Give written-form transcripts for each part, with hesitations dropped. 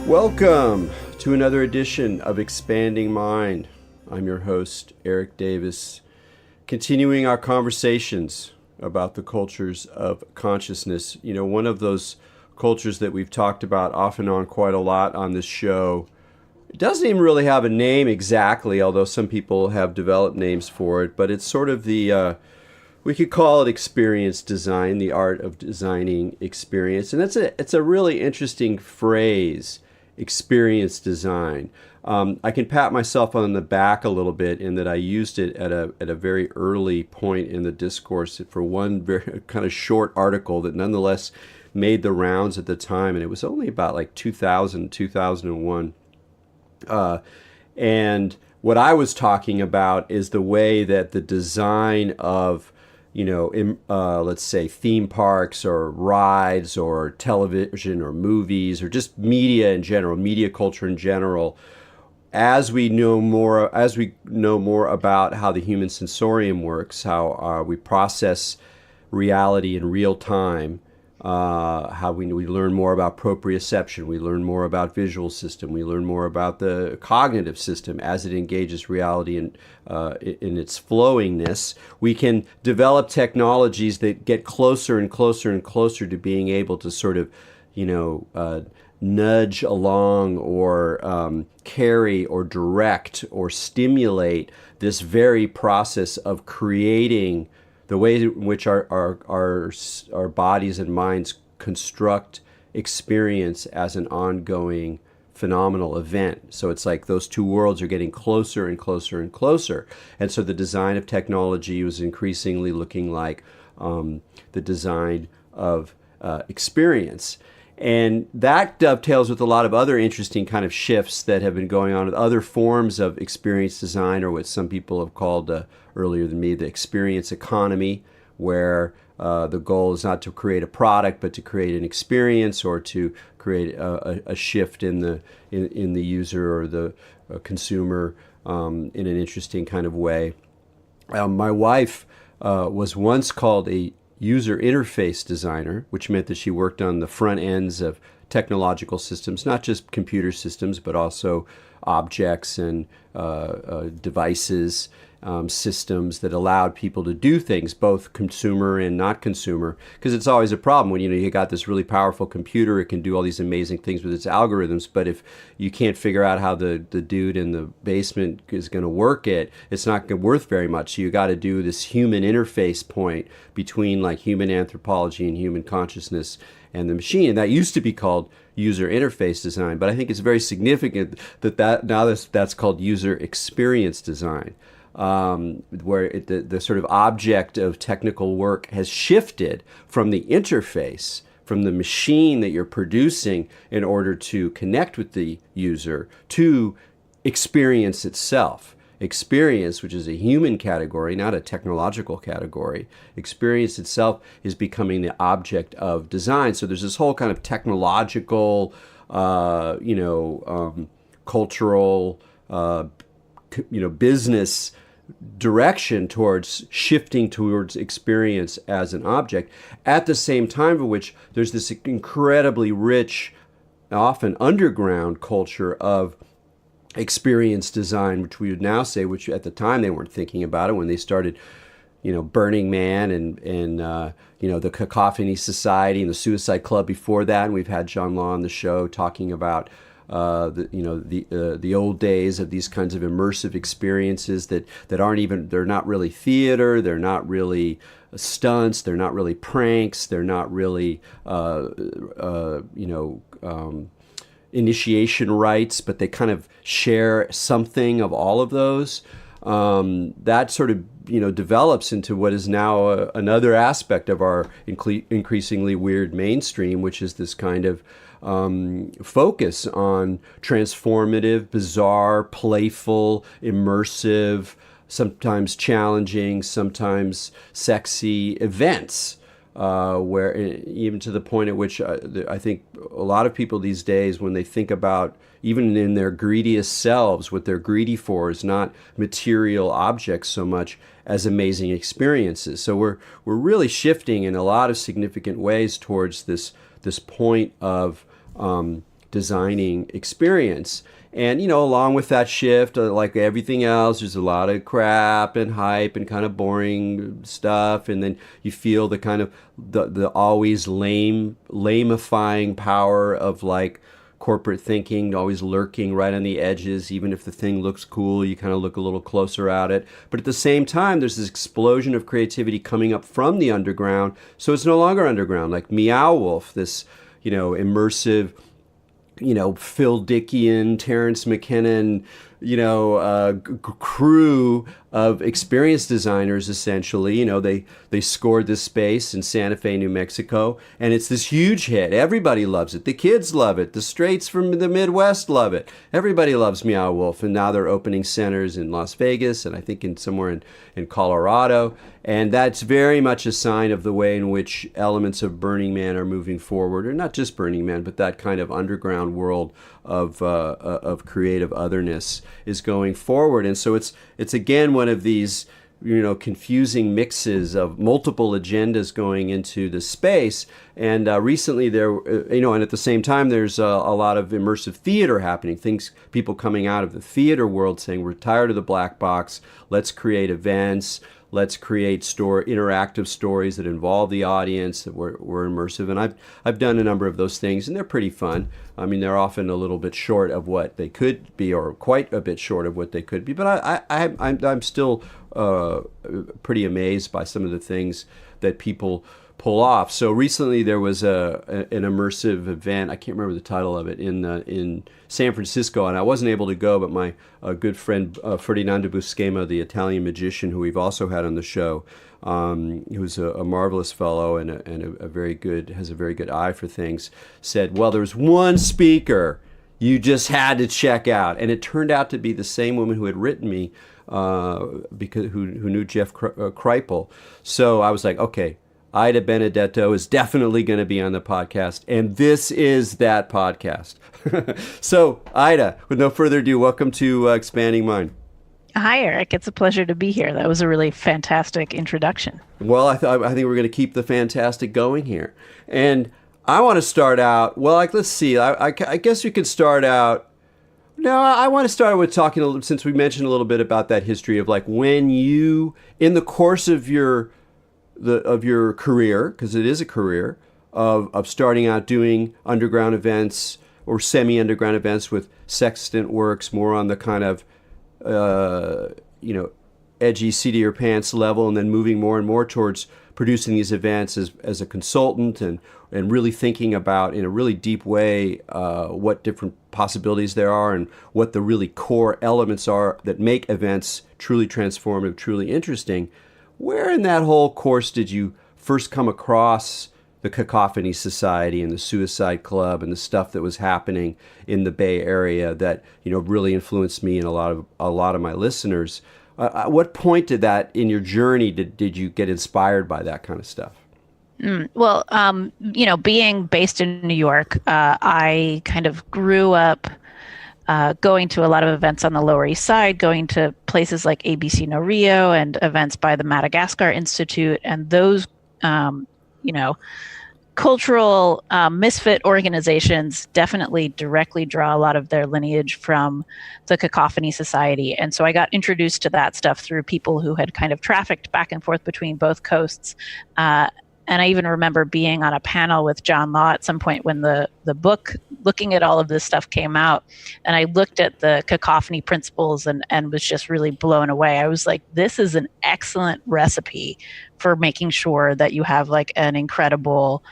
Welcome to another edition of Expanding Mind. I'm your host, Eric Davis, continuing our conversations about the cultures of consciousness. You know, one of those cultures that we've talked about off and on quite a lot on this show. It doesn't even really have a name exactly, although some people have developed names for it, but it's sort of we could call it experience design, the art of designing experience. And it's a really interesting phrase, experience design. I can pat myself on the back a little bit in that I used it at a very early point in the discourse for one very kind of short article that nonetheless made the rounds at the time, and it was only about like 2001. And what I was talking about is the way that the design of, let's say theme parks or rides or television or movies or just media in general, media culture in general, as we know more about how the human sensorium works, how we process reality in real time, how we learn more about proprioception, we learn more about visual system, we learn more about the cognitive system as it engages reality in its flowingness. We can develop technologies that get closer and closer and closer to being able to sort of, nudge along or carry or direct or stimulate this very process of creating the way in which our bodies and minds construct experience as an ongoing phenomenal event. So it's like those two worlds are getting closer and closer and closer. And so the design of technology was increasingly looking like the design of experience. And that dovetails with a lot of other interesting kind of shifts that have been going on with other forms of experience design, or what some people have called earlier than me, the experience economy, where the goal is not to create a product, but to create an experience or to create a shift in the user or the consumer in an interesting kind of way. My wife was once called a user interface designer, which meant that she worked on the front ends of technological systems, not just computer systems, but also objects and devices, systems that allowed people to do things, both consumer and not consumer, because it's always a problem when you got this really powerful computer. It can do all these amazing things with its algorithms, but if you can't figure out how the dude in the basement is going to work it, it's not worth very much. So you got to do this human interface point between like human anthropology and human consciousness and the machine, and that used to be called user interface design. But I think it's very significant that now that's called user experience design. Where the sort of object of technical work has shifted from the interface, from the machine that you're producing in order to connect with the user, to experience itself. Experience, which is a human category, not a technological category, experience itself is becoming the object of design. So there's this whole kind of technological, cultural, business direction towards shifting towards experience as an object, at the same time of which there's this incredibly rich, often underground culture of experience design, which we would now say, which at the time they weren't thinking about it when they started, Burning Man and the Cacophony Society and the Suicide Club before that. And we've had John Law on the show talking about the old days of these kinds of immersive experiences that aren't even, they're not really theater, they're not really stunts, they're not really pranks, they're not really initiation rites, but they kind of share something of all of those. That sort of develops into what is now another aspect of our increasingly weird mainstream, which is this kind of focus on transformative, bizarre, playful, immersive, sometimes challenging, sometimes sexy events, where even to the point at which I think a lot of people these days, when they think about even in their greediest selves, what they're greedy for is not material objects so much as amazing experiences. So we're really shifting in a lot of significant ways towards this point of designing experience. And, along with that shift, like everything else, there's a lot of crap and hype and kind of boring stuff. And then you feel the kind of the always lamifying power of like corporate thinking, always lurking right on the edges. Even if the thing looks cool, you kind of look a little closer at it. But at the same time, there's this explosion of creativity coming up from the underground. So it's no longer underground, like Meow Wolf, this, immersive, Phil Dickian, Terrence McKinnon, crew of experienced designers, essentially. They scored this space in Santa Fe, New Mexico, and it's this huge hit. Everybody loves it. The kids love it. The straights from the Midwest love it. Everybody loves Meow Wolf, and now they're opening centers in Las Vegas and I think somewhere in Colorado. And that's very much a sign of the way in which elements of Burning Man are moving forward, or not just Burning Man, but that kind of underground world of creative otherness is going forward. And so it's again one of these confusing mixes of multiple agendas going into the space. And recently there, and at the same time, there's a lot of immersive theater happening. People coming out of the theater world saying, we're tired of the black box. Let's create events. Let's create interactive stories that involve the audience, that were immersive. And I've done a number of those things, and they're pretty fun. I mean, they're often a little bit short of what they could be, or quite a bit short of what they could be. But I'm still pretty amazed by some of the things that people pull off. So recently there was an immersive event. I can't remember the title of it in San Francisco, and I wasn't able to go. But my good friend Ferdinando Buscema, the Italian magician, who we've also had on the show, who's a marvelous fellow and has a very good eye for things, said, "Well, there's one speaker you just had to check out," and it turned out to be the same woman who had written me, because who knew Jeff Kripal. So I was like, okay. Ida Benedetto is definitely going to be on the podcast, and this is that podcast. So, Ida, with no further ado, welcome to Expanding Mind. Hi, Eric. It's a pleasure to be here. That was a really fantastic introduction. Well, I think we're going to keep the fantastic going here. And I want to start out, let's see. I guess we could start out. No, I want to start with talking a little, since we mentioned a little bit about that history of like when you, in the course of your career, because it is a career, of starting out doing underground events or semi-underground events with Sextant Works, more on the kind of, edgy, seedier pants level, and then moving more and more towards producing these events as a consultant and really thinking about, in a really deep way, what different possibilities there are and what the really core elements are that make events truly transformative, truly interesting. Where in that whole course did you first come across the Cacophony Society and the Suicide Club and the stuff that was happening in the Bay Area that really influenced me and a lot of my listeners? At what point did that in your journey did you get inspired by that kind of stuff? Well, being based in New York, I kind of grew up going to a lot of events on the Lower East Side, going to places like ABC No Rio and events by the Madagascar Institute, and those, cultural misfit organizations definitely directly draw a lot of their lineage from the Cacophony Society. And so I got introduced to that stuff through people who had kind of trafficked back and forth between both coasts. And I even remember being on a panel with John Law at some point when the book looking at all of this stuff came out. And I looked at the Cacophony principles and was just really blown away. I was like, this is an excellent recipe for making sure that you have like an incredible,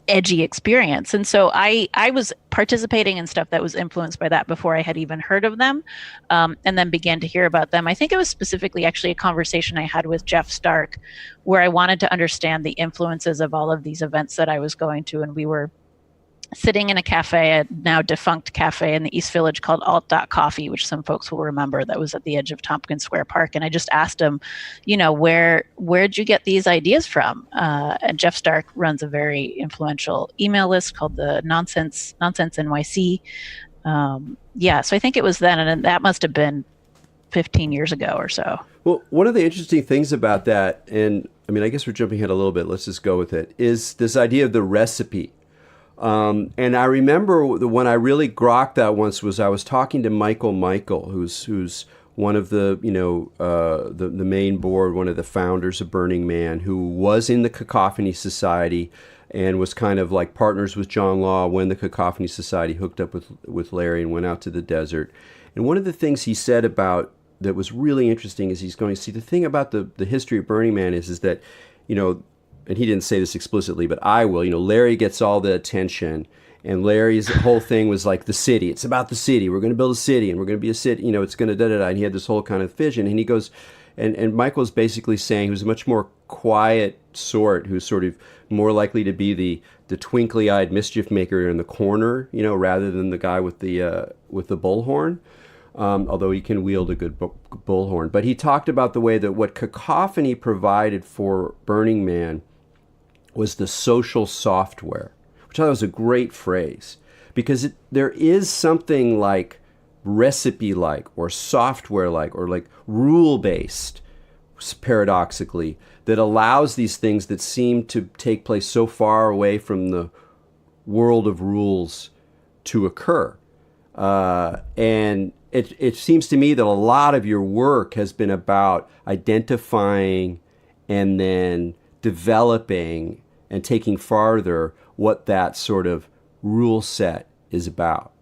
edgy experience. And so I was participating in stuff that was influenced by that before I had even heard of them, and then began to hear about them. I think it was specifically actually a conversation I had with Jeff Stark, where I wanted to understand the influences of all of these events that I was going to. And we were sitting in a cafe, a now defunct cafe in the East Village called Alt Coffee, which some folks will remember, that was at the edge of Tompkins Square Park. And I just asked him, where'd you get these ideas from? And Jeff Stark runs a very influential email list called the Nonsense NYC. So I think it was then, and that must have been 15 years ago or so. Well, one of the interesting things about that, and I mean, I guess we're jumping ahead a little bit, let's just go with it, is this idea of the recipe. And I remember when I really grokked that once was I was talking to Michael, who's one of the the main board, one of the founders of Burning Man, who was in the Cacophony Society and was kind of like partners with John Law when the Cacophony Society hooked up with Larry and went out to the desert. And one of the things he said about that was really interesting is he's going to see the thing about the history of Burning Man is that, and he didn't say this explicitly, but I will, Larry gets all the attention, and Larry's whole thing was like the city. It's about the city. We're going to build a city, and we're going to be a city, it's going to da-da-da. And he had this whole kind of vision, and he goes, and Michael's basically saying he was a much more quiet sort, who's sort of more likely to be the twinkly-eyed mischief maker in the corner, rather than the guy with the bullhorn. Although he can wield a good bullhorn. But he talked about the way that what Cacophony provided for Burning Man was the social software, which I thought was a great phrase, because there is something like recipe-like or software-like or like rule-based, paradoxically, that allows these things that seem to take place so far away from the world of rules to occur. And it seems to me that a lot of your work has been about identifying and then developing and taking farther what that sort of rule set is about.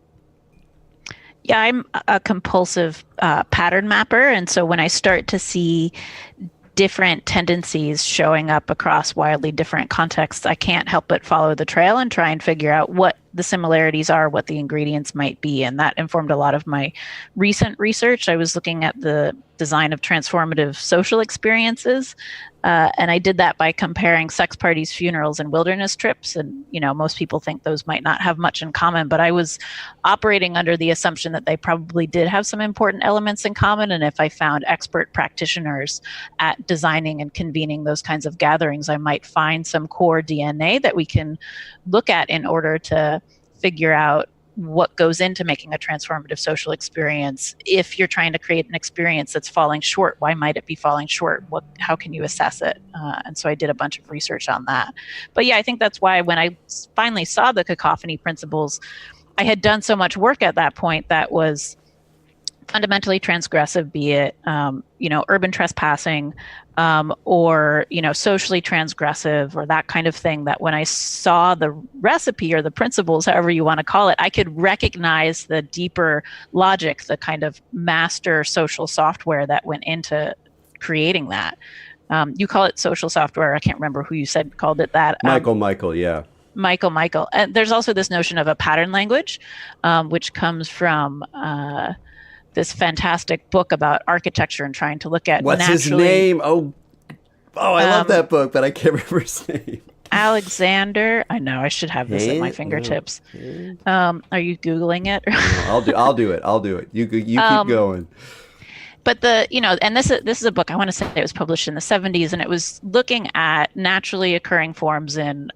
Yeah, I'm a compulsive pattern mapper. And so when I start to see different tendencies showing up across wildly different contexts, I can't help but follow the trail and try and figure out what the similarities are, what the ingredients might be. And that informed a lot of my recent research. I was looking at the design of transformative social experiences. And I did that by comparing sex parties, funerals, and wilderness trips. And, most people think those might not have much in common, but I was operating under the assumption that they probably did have some important elements in common. And if I found expert practitioners at designing and convening those kinds of gatherings, I might find some core DNA that we can look at in order to figure out what goes into making a transformative social experience. If you're trying to create an experience that's falling short, why might it be falling short? How can you assess it? And so I did a bunch of research on that. But yeah, I think that's why when I finally saw the Cacophony principles, I had done so much work at that point that was fundamentally transgressive, be it, urban trespassing, or, socially transgressive or that kind of thing, that when I saw the recipe or the principles, however you want to call it, I could recognize the deeper logic, the kind of master social software that went into creating that. You call it social software. I can't remember who you said called it that. Michael, yeah. Michael. And there's also this notion of a pattern language, which comes from this fantastic book about architecture and trying to look at what's his name? Oh, I love that book, but I can't remember his name. Alexander. I know I should have this at my fingertips. Are you Googling it? No, I'll do it. You keep going. But and this is a book, I want to say it was published in the 70s, and it was looking at naturally occurring forms in,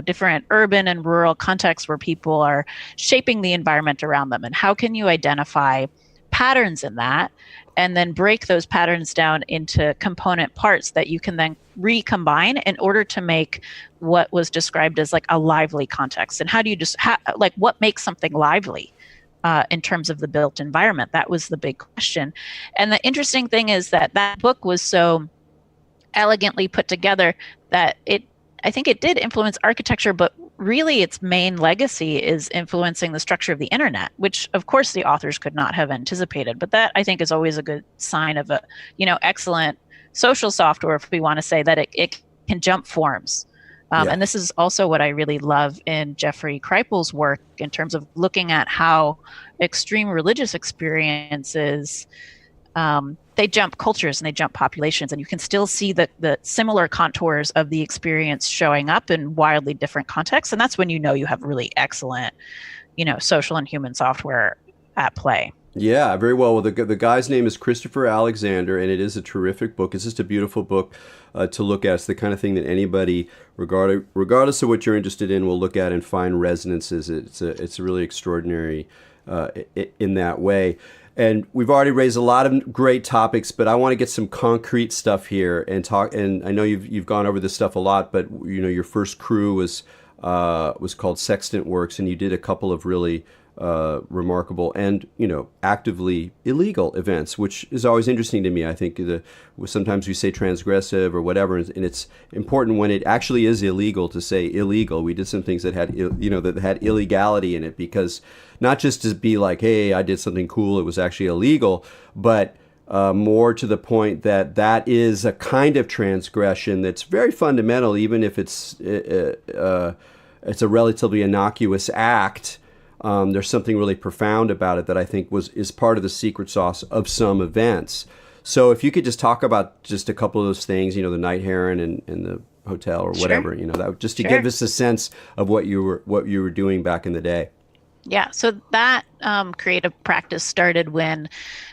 different urban and rural contexts where people are shaping the environment around them. And how can you identify patterns in that and then break those patterns down into component parts that you can then recombine in order to make what was described as like a lively context? And how do you what makes something lively? In terms of the built environment? That was the big question. And the interesting thing is that book was so elegantly put together that I think it did influence architecture, but really its main legacy is influencing the structure of the internet, which of course the authors could not have anticipated. But that I think is always a good sign of a, excellent social software, if we want to say that it can jump forms. And this is also what I really love in Jeffrey Kripal's work in terms of looking at how extreme religious experiences, they jump cultures and they jump populations, and you can still see the similar contours of the experience showing up in wildly different contexts. And that's when you have really excellent, social and human software at play. Yeah, very well. Well, the guy's name is Christopher Alexander, and it is a terrific book. It's just a beautiful book to look at. It's the kind of thing that anybody, regardless of what you're interested in, will look at and find resonances. It's really extraordinary in that way. And we've already raised a lot of great topics, but I want to get some concrete stuff here and talk. And I know you've gone over this stuff a lot, but your first crew was was called Sextant Works, and you did a couple of really remarkable and actively illegal events, which is always interesting to me. I think sometimes we say transgressive or whatever, and it's important when it actually is illegal to say illegal. We did some things that had that had illegality in it, because not just to be like, hey, I did something cool, it was actually illegal, but more to the point that that is a kind of transgression that's very fundamental, even if it's a relatively innocuous act. There's something really profound about it that I think is part of the secret sauce of some events. So if you could just talk about just a couple of those things, the night heron and the hotel or whatever, Sure. that just to Sure. give us a sense of what you were doing back in the day. Yeah, so that creative practice started when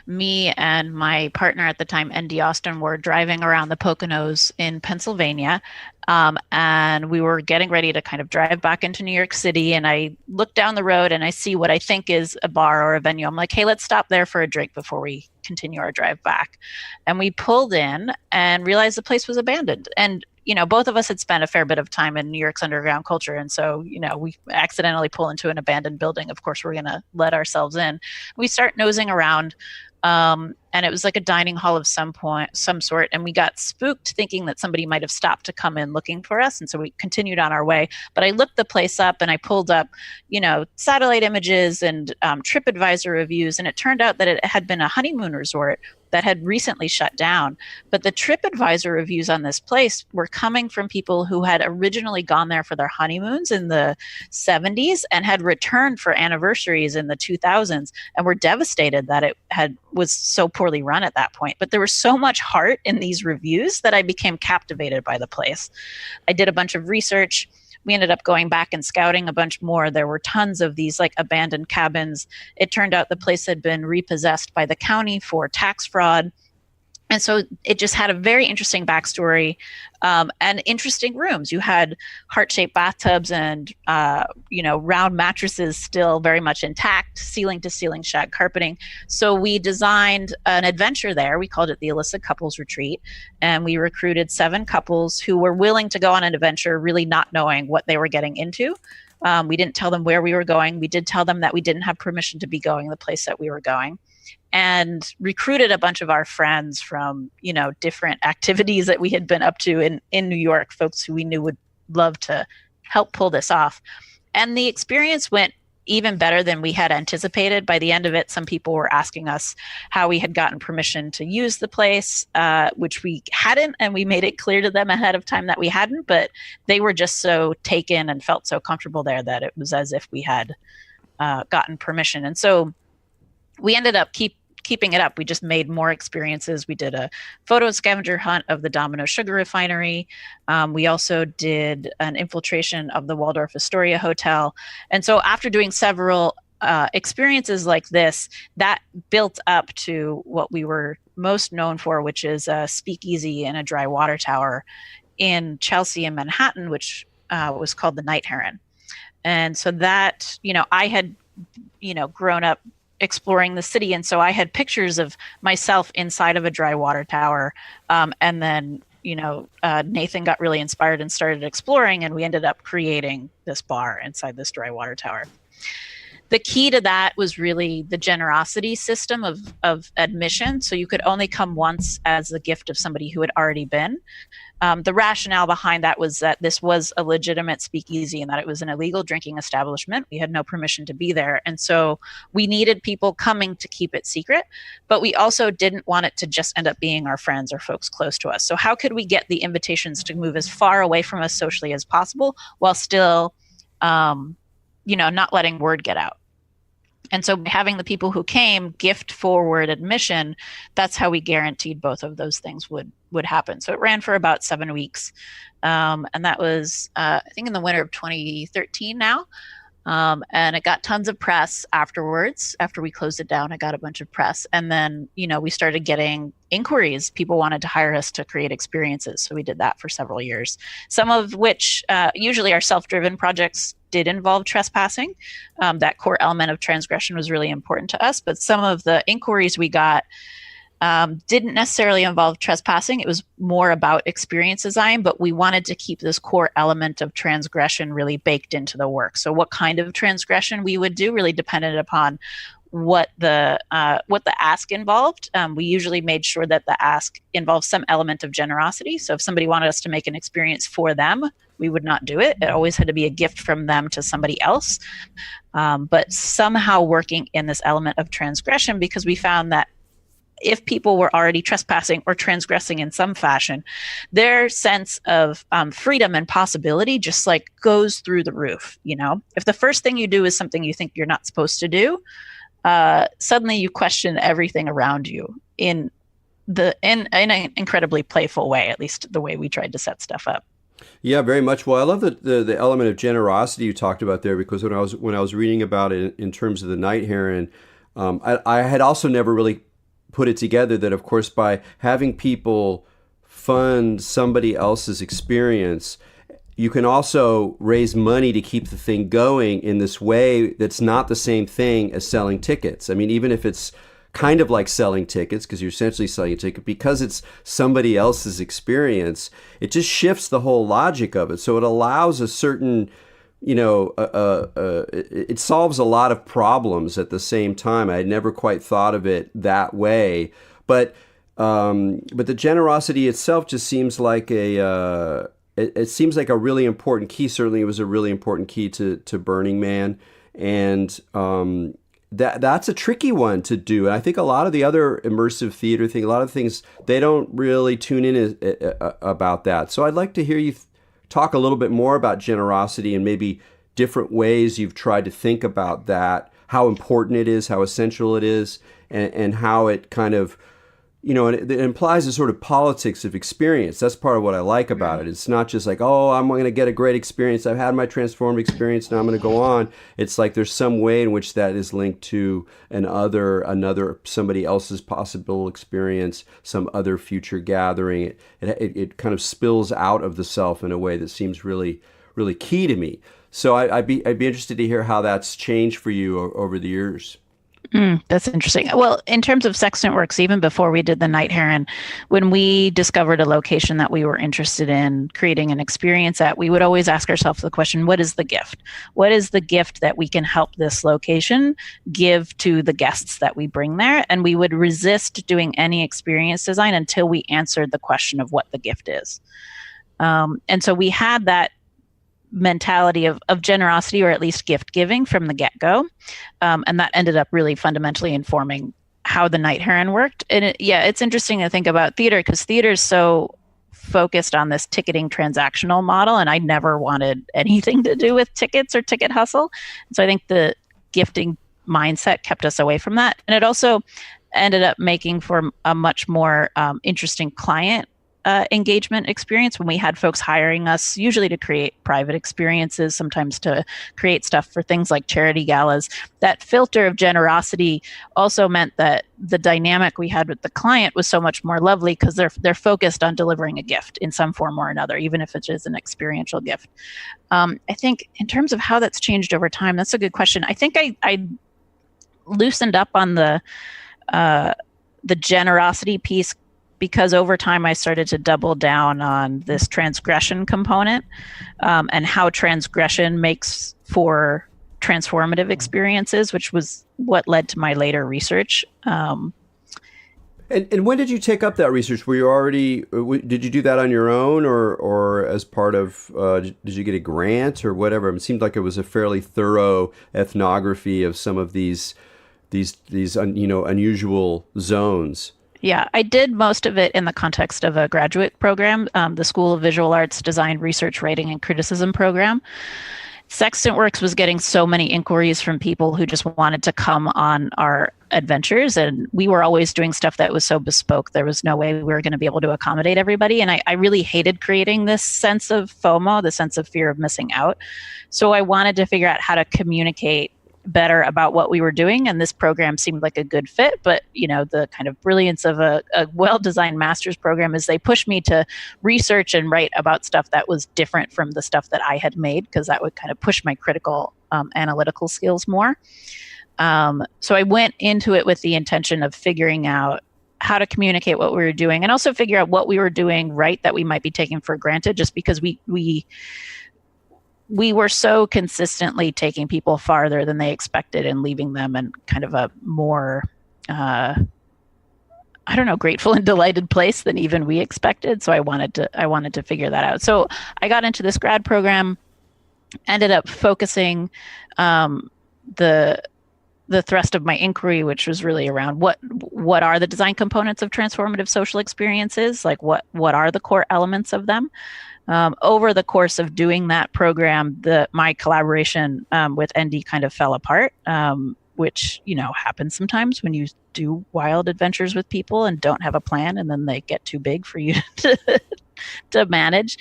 me and my partner at the time, N.D. Austin, were driving around the Poconos in Pennsylvania. And we were getting ready to kind of drive back into New York City. And I look down the road and I see what I think is a bar or a venue. I'm like, hey, let's stop there for a drink before we continue our drive back. And we pulled in and realized the place was abandoned. And both of us had spent a fair bit of time in New York's underground culture. And so, we accidentally pull into an abandoned building. Of course, we're going to let ourselves in. We start nosing around. And it was like a dining hall of some sort. And we got spooked thinking that somebody might have stopped to come in looking for us. And so we continued on our way. But I looked the place up and I pulled up, satellite images and TripAdvisor reviews. And it turned out that it had been a honeymoon resort that had recently shut down. But the TripAdvisor reviews on this place were coming from people who had originally gone there for their honeymoons in the 70s and had returned for anniversaries in the 2000s and were devastated that it was so poorly run at that point. But there was so much heart in these reviews that I became captivated by the place. I did a bunch of research. We ended up going back and scouting a bunch more. There were tons of these like abandoned cabins. It turned out the place had been repossessed by the county for tax fraud. And so it just had a very interesting backstory and interesting rooms. You had heart-shaped bathtubs and, round mattresses still very much intact, ceiling-to-ceiling shag carpeting. So we designed an adventure there. We called it the Alyssa Couples Retreat. And we recruited 7 couples who were willing to go on an adventure, really not knowing what they were getting into. We didn't tell them where we were going. We did tell them that we didn't have permission to be going the place that we were going. And recruited a bunch of our friends from, different activities that we had been up to in New York, folks who we knew would love to help pull this off. And the experience went even better than we had anticipated. By the end of it, some people were asking us how we had gotten permission to use the place, which we hadn't, and we made it clear to them ahead of time that we hadn't, but they were just so taken and felt so comfortable there that it was as if we had gotten permission. And so we ended up keeping it up. We just made more experiences. We did a photo scavenger hunt of the Domino Sugar Refinery. We also did an infiltration of the Waldorf Astoria Hotel. And so after doing several experiences like this, that built up to what we were most known for, which is a speakeasy in a dry water tower in Chelsea and Manhattan, which was called the Night Heron. And so that, I had, grown up exploring the city. And so I had pictures of myself inside of a dry water tower. And then, Nathan got really inspired and started exploring, and we ended up creating this bar inside this dry water tower. The key to that was really the generosity system of admission. So you could only come once as a gift of somebody who had already been. The rationale behind that was that this was a legitimate speakeasy and that it was an illegal drinking establishment. We had no permission to be there. And so we needed people coming to keep it secret, but we also didn't want it to just end up being our friends or folks close to us. So how could we get the invitations to move as far away from us socially as possible while still, not letting word get out? And so having the people who came gift forward admission, that's how we guaranteed both of those things would happen. So it ran for about 7 weeks. And that was, I think, in the winter of 2013 now. And it got tons of press afterwards. After we closed it down, I got a bunch of press. And then, we started getting inquiries. People wanted to hire us to create experiences. So we did that for several years, some of which usually are self-driven projects did involve trespassing. That core element of transgression was really important to us. But some of the inquiries we got Didn't necessarily involve trespassing. It was more about experience design, but we wanted to keep this core element of transgression really baked into the work. So what kind of transgression we would do really depended upon what the ask involved. We usually made sure that the ask involved some element of generosity. So if somebody wanted us to make an experience for them, we would not do it. It always had to be a gift from them to somebody else. But somehow working in this element of transgression, because we found that if people were already trespassing or transgressing in some fashion, their sense of freedom and possibility just like goes through the roof. You know, if the first thing you do is something you think you're not supposed to do, suddenly you question everything around you in an incredibly playful way, at least the way we tried to set stuff up. Yeah, very much. Well, I love the element of generosity you talked about there, because when I was reading about it in terms of the night heron, I had also never really put it together that, of course, by having people fund somebody else's experience, you can also raise money to keep the thing going in this way that's not the same thing as selling tickets. I mean, even if it's kind of like selling tickets, because you're essentially selling a ticket, because it's somebody else's experience, it just shifts the whole logic of it. So it allows a certain, it solves a lot of problems at the same time. I had never quite thought of it that way, but the generosity itself just seems like it seems like a really important key. Certainly, it was a really important key to Burning Man, and that's a tricky one to do. And I think a lot of the other immersive theater thing, a lot of things, they don't really tune in about that. So I'd like to hear you talk a little bit more about generosity and maybe different ways you've tried to think about that, how important it is, how essential it is, and how it kind of, it implies a sort of politics of experience. That's part of what I like about it. It's not just like, oh, I'm going to get a great experience. I've had my transformed experience. Now I'm going to go on. It's like there's some way in which that is linked to another somebody else's possible experience, some other future gathering. It kind of spills out of the self in a way that seems really, really key to me. So I'd be interested to hear how that's changed for you over the years. That's interesting. Well, in terms of Sextant Works, even before we did the Night Heron, when we discovered a location that we were interested in creating an experience at, we would always ask ourselves the question, what is the gift? What is the gift that we can help this location give to the guests that we bring there? And we would resist doing any experience design until we answered the question of what the gift is. And so we had that mentality of generosity, or at least gift giving, from the get-go. And that ended up really fundamentally informing how the Night Heron worked. And it's interesting to think about theater, because theater is so focused on this ticketing transactional model, and I never wanted anything to do with tickets or ticket hustle. So I think the gifting mindset kept us away from that. And it also ended up making for a much more interesting client engagement experience when we had folks hiring us, usually to create private experiences, sometimes to create stuff for things like charity galas. That filter of generosity also meant that the dynamic we had with the client was so much more lovely, because they're focused on delivering a gift in some form or another, even if it is an experiential gift. I think in terms of how that's changed over time, that's a good question. I think I loosened up on the generosity piece, because over time I started to double down on this transgression component, and how transgression makes for transformative experiences, which was what led to my later research. And when did you take up that research? Were you already, did you do that on your own, or as part of, did you get a grant or whatever? It seemed like it was a fairly thorough ethnography of some of these unusual zones. Yeah, I did most of it in the context of a graduate program, the School of Visual Arts Design Research Writing and Criticism program. Sextant Works was getting so many inquiries from people who just wanted to come on our adventures, and we were always doing stuff that was so bespoke. There was no way we were going to be able to accommodate everybody, and I really hated creating this sense of FOMO, the sense of fear of missing out. So I wanted to figure out how to communicate better about what we were doing, and this program seemed like a good fit. But the kind of brilliance of a well-designed master's program is they pushed me to research and write about stuff that was different from the stuff that I had made, because that would kind of push my critical analytical skills more. So I went into it with the intention of figuring out how to communicate what we were doing, and also figure out what we were doing right that we might be taking for granted, just because we were so consistently taking people farther than they expected and leaving them in kind of a more I don't know, grateful and delighted place than even we expected. So I wanted to figure that out. So I got into this grad program, ended up focusing the thrust of my inquiry, which was really around what are the design components of transformative social experiences, like what are the core elements of them. Over the course of doing that program, my collaboration with ND kind of fell apart, which happens sometimes when you do wild adventures with people and don't have a plan, and then they get too big for you to manage.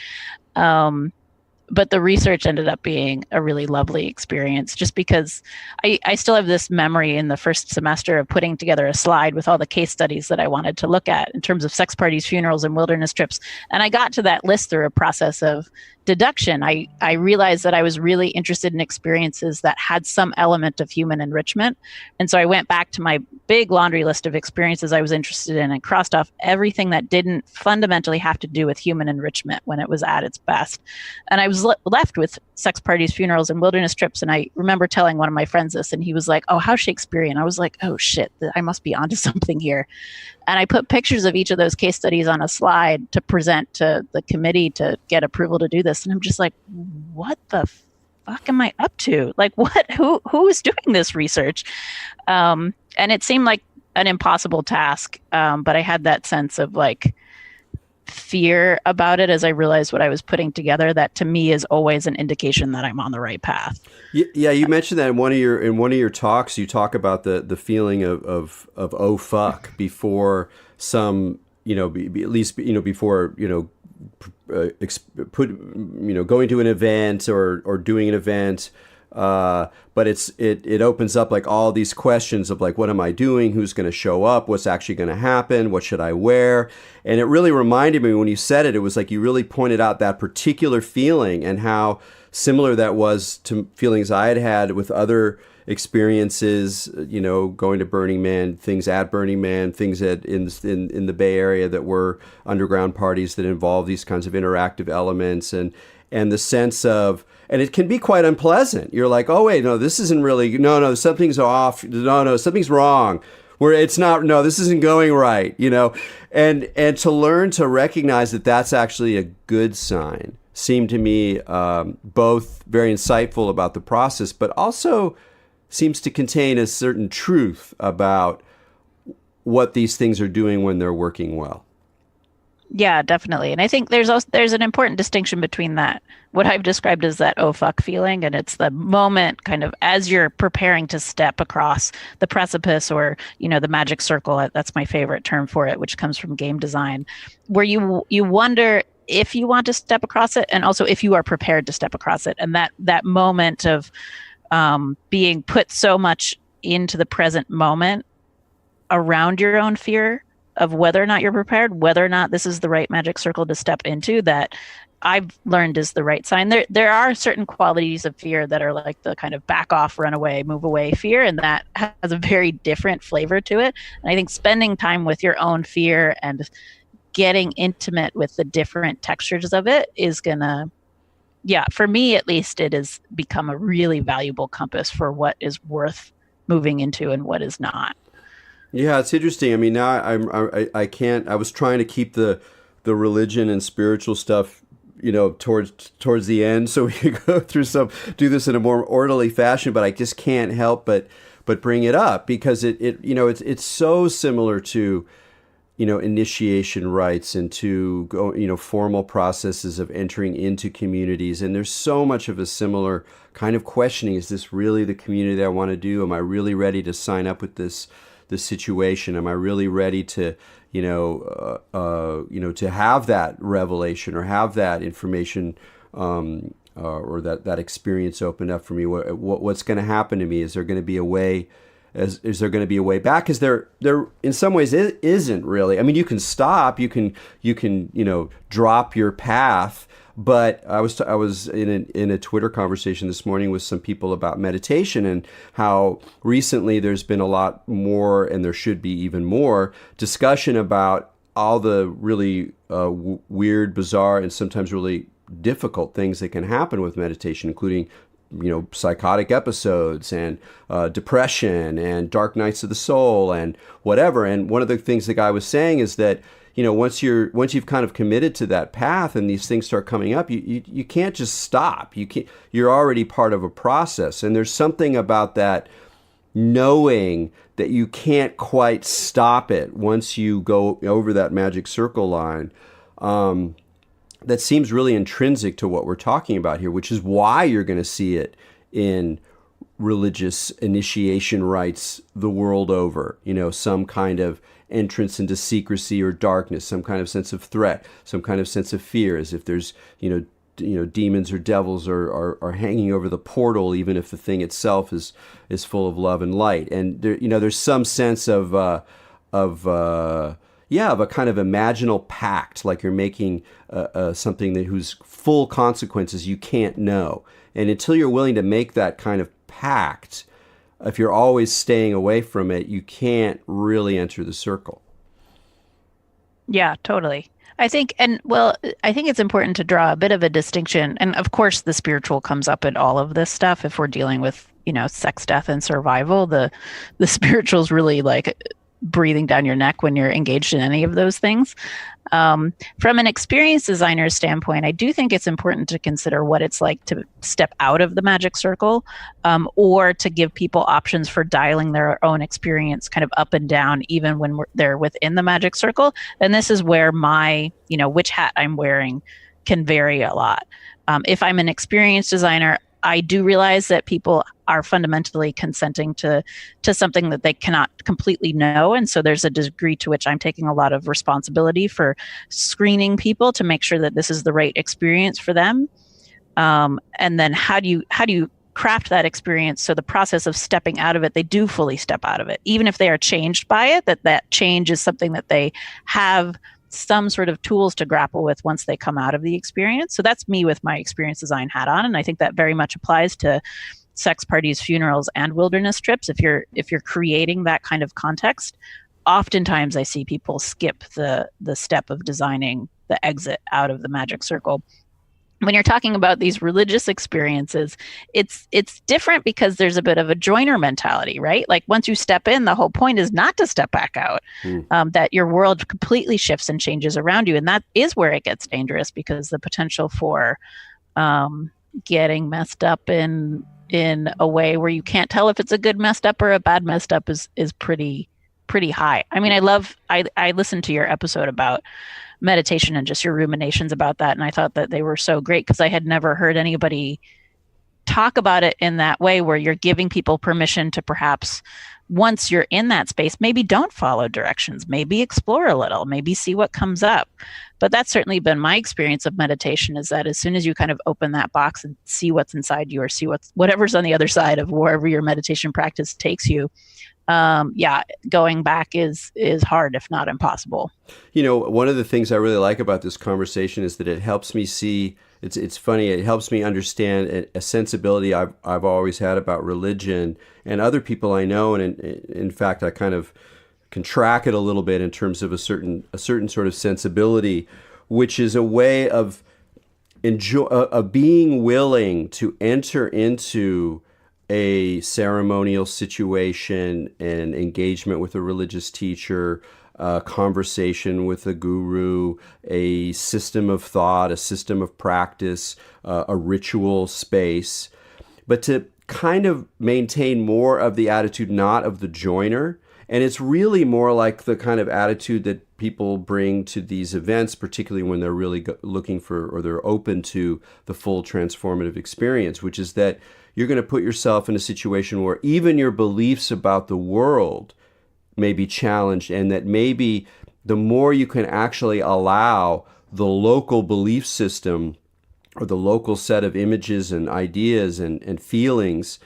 But the research ended up being a really lovely experience, just because I still have this memory in the first semester of putting together a slide with all the case studies that I wanted to look at in terms of sex parties, funerals, and wilderness trips. And I got to that list through a process of deduction. I realized that I was really interested in experiences that had some element of human enrichment. And so I went back to my big laundry list of experiences I was interested in and crossed off everything that didn't fundamentally have to do with human enrichment when it was at its best. And I was left with sex parties, funerals, and wilderness trips. And I remember telling one of my friends this, and he was like, "Oh, how Shakespearean." I was like, "Oh shit, I must be onto something here." And I put pictures of each of those case studies on a slide to present to the committee to get approval to do this. And I'm just like, what the fuck am I up to? Like, who is doing this research? And it seemed like an impossible task. But I had that sense of like fear about it as I realized what I was putting together, that to me is always an indication that I'm on the right path. Yeah, you mentioned that in one of your talks. You talk about the feeling of oh fuck before some before going to an event or doing an event. But it opens up like all these questions of like, what am I doing? Who's going to show up? What's actually going to happen? What should I wear? And it really reminded me when you said it, it was like you really pointed out that particular feeling and how similar that was to feelings I had had with other experiences, going to Burning Man, things at Burning Man, things in the Bay Area that were underground parties that involve these kinds of interactive elements and the sense of, and it can be quite unpleasant. You're like, oh wait, no, this isn't really, no, something's off. No, something's wrong. Where it's not, no, this isn't going right, and to learn to recognize that that's actually a good sign seemed to me both very insightful about the process, but also seems to contain a certain truth about what these things are doing when they're working well. Yeah, definitely. And I think there's an important distinction between that, what I've described as that oh fuck feeling, and it's the moment kind of as you're preparing to step across the precipice or, the magic circle. That's my favorite term for it, which comes from game design, where you wonder if you want to step across it and also if you are prepared to step across it. And that moment of being put so much into the present moment around your own fear of whether or not you're prepared, whether or not this is the right magic circle to step into, that I've learned is the right sign. There are certain qualities of fear that are like the kind of back off, run away, move away fear, and that has a very different flavor to it. And I think spending time with your own fear and getting intimate with the different textures of it is gonna, for me at least, it has become a really valuable compass for what is worth moving into and what is not. Yeah, it's interesting. I mean, now I can't. I was trying to keep the religion and spiritual stuff, towards the end, so we could go through do this in a more orderly fashion. But I just can't help but bring it up because it's so similar to, initiation rites and to formal processes of entering into communities, and there's so much of a similar kind of questioning: is this really the community that I want to do? Am I really ready to sign up with this situation? Am I really ready to, to have that revelation or have that information or that experience open up for me? What's going to happen to me? Is there going to be a way as is there going to be a way back? Because there in some ways it isn't really. I mean, you can stop, you can drop your path. But I was in a Twitter conversation this morning with some people about meditation and how recently there's been a lot more, and there should be even more discussion about all the really weird, bizarre, and sometimes really difficult things that can happen with meditation, including psychotic episodes and depression and dark nights of the soul and whatever. And one of the things the guy was saying is that once you've kind of committed to that path and these things start coming up, you can't just stop. You're already part of a process, and there's something about that knowing that you can't quite stop it once you go over that magic circle line. That seems really intrinsic to what we're talking about here, which is why you're going to see it in religious initiation rites the world over. Some kind of entrance into secrecy or darkness, some kind of sense of threat, some kind of sense of fear, as if there's demons or devils are hanging over the portal, even if the thing itself is full of love and light. And there's some sense of a kind of imaginal pact, like you're making something whose full consequences you can't know. And until you're willing to make that kind of pact, if you're always staying away from it, you can't really enter the circle. Yeah, totally. I think it's important to draw a bit of a distinction. And of course, the spiritual comes up in all of this stuff. If we're dealing with, sex, death, and survival, the spiritual is really like breathing down your neck when you're engaged in any of those things. From an experienced designer's standpoint, I do think it's important to consider what it's like to step out of the magic circle, or to give people options for dialing their own experience kind of up and down, even when they're within the magic circle. And this is where my, which hat I'm wearing can vary a lot. If I'm an experienced designer, I do realize that people are fundamentally consenting to something that they cannot completely know. And so there's a degree to which I'm taking a lot of responsibility for screening people to make sure that this is the right experience for them. And then how do you craft that experience so the process of stepping out of it, they do fully step out of it, even if they are changed by it, that change is something that they have some sort of tools to grapple with once they come out of the experience. So that's me with my experience design hat on. And I think that very much applies to sex parties, funerals, and wilderness trips. If you're creating that kind of context, oftentimes I see people skip the step of designing the exit out of the magic circle. When you're talking about these religious experiences, it's different because there's a bit of a joiner mentality, right? Like once you step in, the whole point is not to step back out, that your world completely shifts and changes around you. And that is where it gets dangerous, because the potential for getting messed up in a way where you can't tell if it's a good messed up or a bad messed up is pretty high. I mean, I listened to your episode about meditation and just your ruminations about that. And I thought that they were so great because I had never heard anybody talk about it in that way, where you're giving people permission to perhaps, once you're in that space, maybe don't follow directions, maybe explore a little, maybe see what comes up. But that's certainly been my experience of meditation, is that as soon as you kind of open that box and see what's inside you, or see whatever's on the other side of wherever your meditation practice takes you, going back is hard, if not impossible. One of the things I really like about this conversation is that it helps me see, it's funny, it helps me understand a sensibility I've always had about religion and other people I know. And in fact, I kind of can track it a little bit in terms of a certain sort of sensibility, which is a way of being willing to enter into a ceremonial situation, an engagement with a religious teacher, a conversation with a guru, a system of thought, a system of practice, a ritual space, but to kind of maintain more of the attitude, not of the joiner. And it's really more like the kind of attitude that people bring to these events, particularly when they're really looking for, or they're open to the full transformative experience, which is that you're going to put yourself in a situation where even your beliefs about the world may be challenged, and that maybe the more you can actually allow the local belief system or the local set of images and ideas and feelings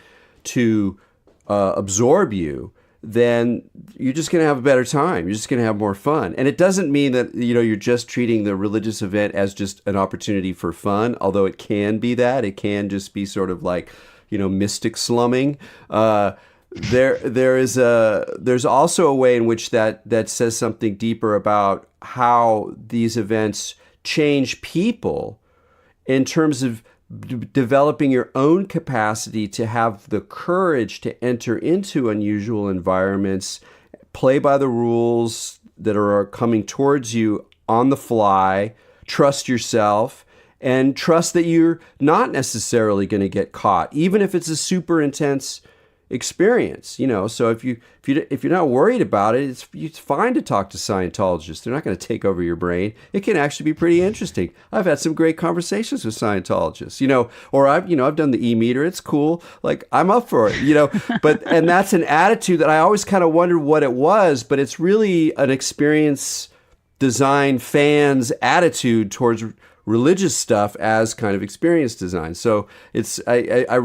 to absorb you, then you're just going to have a better time. You're just going to have more fun. And it doesn't mean that, you're just treating the religious event as just an opportunity for fun, although it can be that. It can just be sort of like, mystic slumming. There's also a way in which that says something deeper about how these events change people in terms of developing your own capacity to have the courage to enter into unusual environments, play by the rules that are coming towards you on the fly, trust yourself, and trust that you're not necessarily going to get caught, even if it's a super intense experience. So if you're not worried about it, it's fine to talk to Scientologists. They're not going to take over your brain. It can actually be pretty interesting. I've had some great conversations with Scientologists, or I've done the e-meter. It's cool. Like, I'm up for it, and that's an attitude that I always kind of wondered what it was, but it's really an experience design fan's attitude towards religious stuff as kind of experience design. So it's a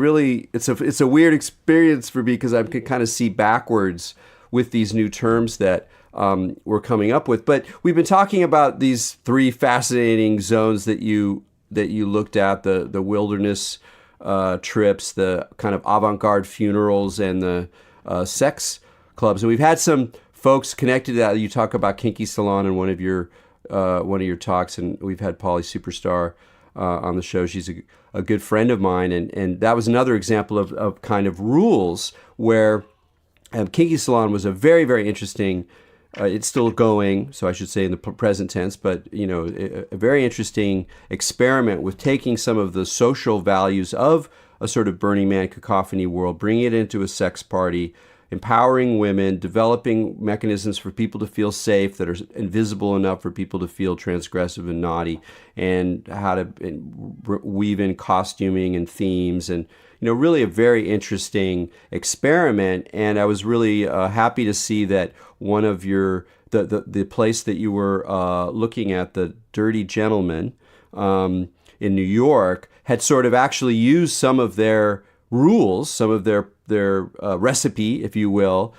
weird experience for me, because I can kind of see backwards with these new terms that we're coming up with. But we've been talking about these three fascinating zones that you looked at: the wilderness trips, the kind of avant-garde funerals, and the sex clubs. And we've had some folks connected to that. You talk about Kinky Salon in one of your talks, and we've had Polly Superstar on the show. She's a good friend of mine, and that was another example of kind of rules where Kinky Salon was a very, very interesting. It's still going, so I should say in the present tense, but a very interesting experiment with taking some of the social values of a sort of Burning Man cacophony world, bringing it into a sex party, empowering women, developing mechanisms for people to feel safe that are invisible enough for people to feel transgressive and naughty, and how to weave in costuming and themes, and really a very interesting experiment. And I was really happy to see that one of the place that you were looking at, the Dirty Gentleman in New York, had sort of actually used some of their rules, some of their recipe, if you will,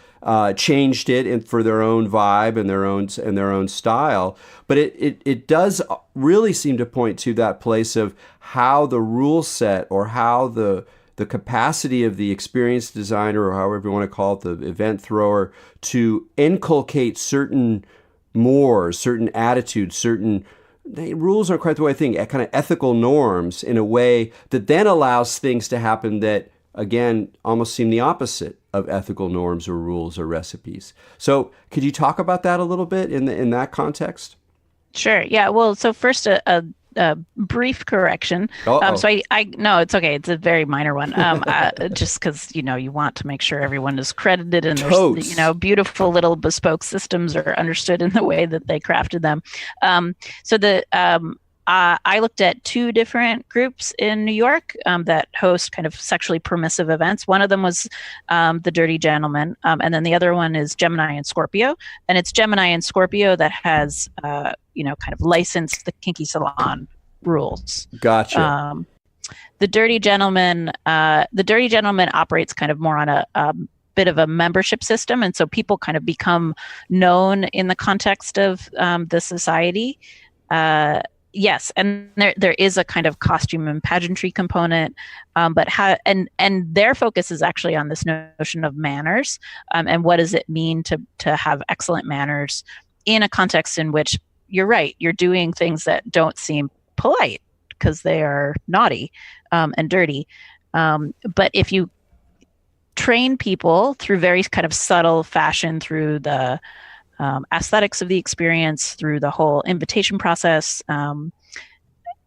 changed it for their own vibe and their own style. But it does really seem to point to that place of how the rule set, or how the capacity of the experienced designer, or however you want to call it, the event thrower, to inculcate certain mores, certain attitudes, certain rules aren't quite the way I think, kind of ethical norms, in a way that then allows things to happen that, again, almost seem the opposite of ethical norms or rules or recipes. So could you talk about that a little bit in that context? Sure. Yeah. Well, so first, a brief correction. So I no, it's okay. It's a very minor one. Just because you want to make sure everyone is credited, and there's beautiful little bespoke systems are understood in the way that they crafted them. I looked at two different groups in New York that host kind of sexually permissive events. One of them was the Dirty Gentleman, and then the other one is Gemini and Scorpio. And it's Gemini and Scorpio that has, kind of licensed the Kinky Salon rules. Gotcha. The Dirty Gentleman operates kind of more on a bit of a membership system, and so people kind of become known in the context of the society. Yes, and there is a kind of costume and pageantry component, but their focus is actually on this notion of manners, and what does it mean to have excellent manners in a context in which, you're right, you're doing things that don't seem polite because they are naughty and dirty. But if you train people through very kind of subtle fashion, through the aesthetics of the experience, through the whole invitation process,